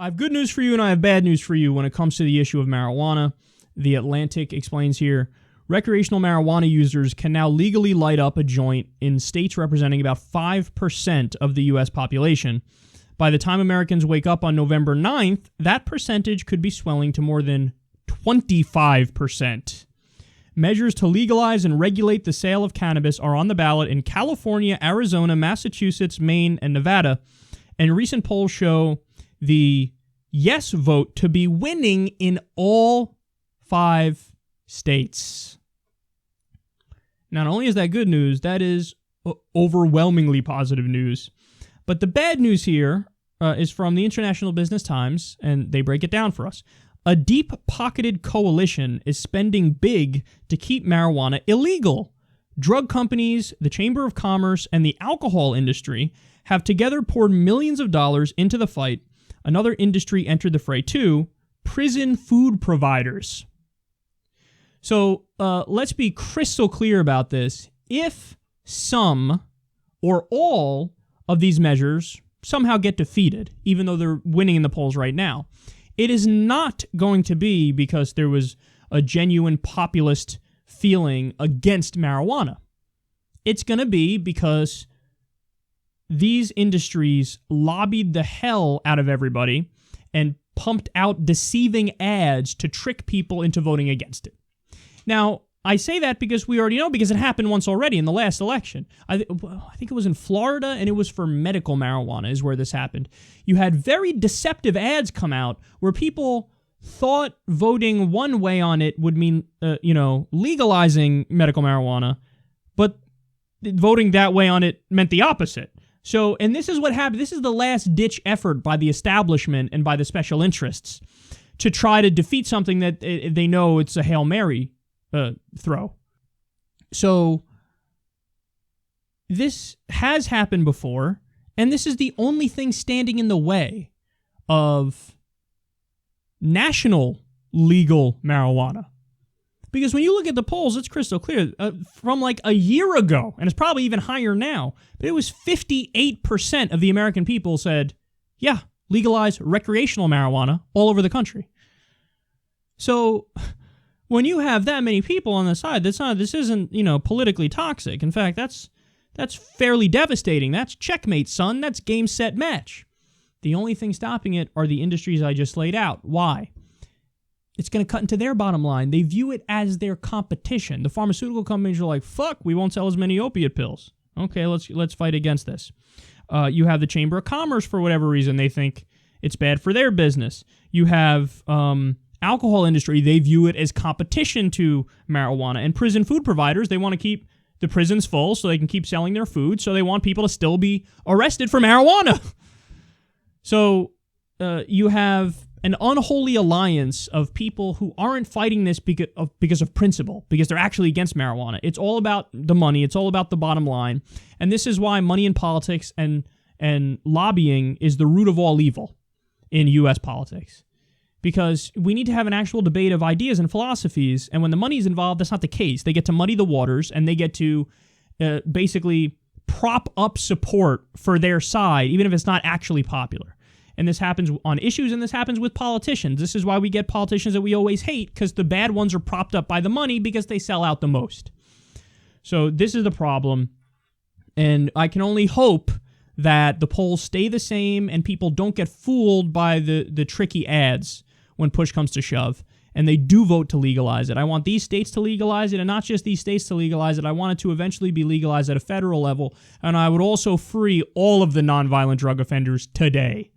I have good news for you and I have bad news for you when it comes to the issue of marijuana. The Atlantic explains here, recreational marijuana users can now legally light up a joint in states representing about 5% of the U.S. population. By the time Americans wake up on November 9th, that percentage could be swelling to more than 25%. Measures to legalize and regulate the sale of cannabis are on the ballot in California, Arizona, Massachusetts, Maine, and Nevada. And recent polls show the yes vote to be winning in all 5 states. Not only is that good news, that is overwhelmingly positive news. But the bad news here is from the International Business Times, and they break it down for us. A deep-pocketed coalition is spending big to keep marijuana illegal. Drug companies, the Chamber of Commerce, and the alcohol industry have together poured millions of dollars into the fight. Another industry entered the fray too, prison food providers. So let's be crystal clear about this. If some or all of these measures somehow get defeated, even though they're winning in the polls right now, it is not going to be because there was a genuine populist feeling against marijuana. It's going to be because these industries lobbied the hell out of everybody and pumped out deceiving ads to trick people into voting against it. Now, I say that because we already know, because it happened once already in the last election. I think it was in Florida, and it was for medical marijuana is where this happened. You had very deceptive ads come out where people thought voting one way on it would mean, legalizing medical marijuana, but voting that way on it meant the opposite. So, and this is what happened. This is the last-ditch effort by the establishment and by the special interests to try to defeat something that they know it's a Hail Mary throw. So, this has happened before, and this is the only thing standing in the way of national legal marijuana. Because when you look at the polls, it's crystal clear. From like a year ago, and it's probably even higher now, but it was 58% of the American people said, yeah, legalize recreational marijuana all over the country. So when you have that many people on the side, this isn't, politically toxic. In fact, that's fairly devastating. That's checkmate, son. That's game, set, match. The only thing stopping it are the industries I just laid out. Why? It's going to cut into their bottom line. They view it as their competition. The pharmaceutical companies are like, fuck, we won't sell as many opiate pills. Okay, let's fight against this. You have the Chamber of Commerce, for whatever reason. They think it's bad for their business. You have alcohol industry. They view it as competition to marijuana. And prison food providers, they want to keep the prisons full so they can keep selling their food. So they want people to still be arrested for marijuana. So you have an unholy alliance of people who aren't fighting this because of principle, because they're actually against marijuana. It's all about the money. It's all about the bottom line. And this is why money in politics and lobbying is the root of all evil in U.S. politics. Because we need to have an actual debate of ideas and philosophies, and when the money's involved, that's not the case. They get to muddy the waters, and they get to basically prop up support for their side, even if it's not actually popular. And this happens on issues, and this happens with politicians. This is why we get politicians that we always hate, because the bad ones are propped up by the money because they sell out the most. So this is the problem, and I can only hope that the polls stay the same and people don't get fooled by the tricky ads when push comes to shove, and they do vote to legalize it. I want these states to legalize it, and not just these states to legalize it. I want it to eventually be legalized at a federal level, and I would also free all of the nonviolent drug offenders today.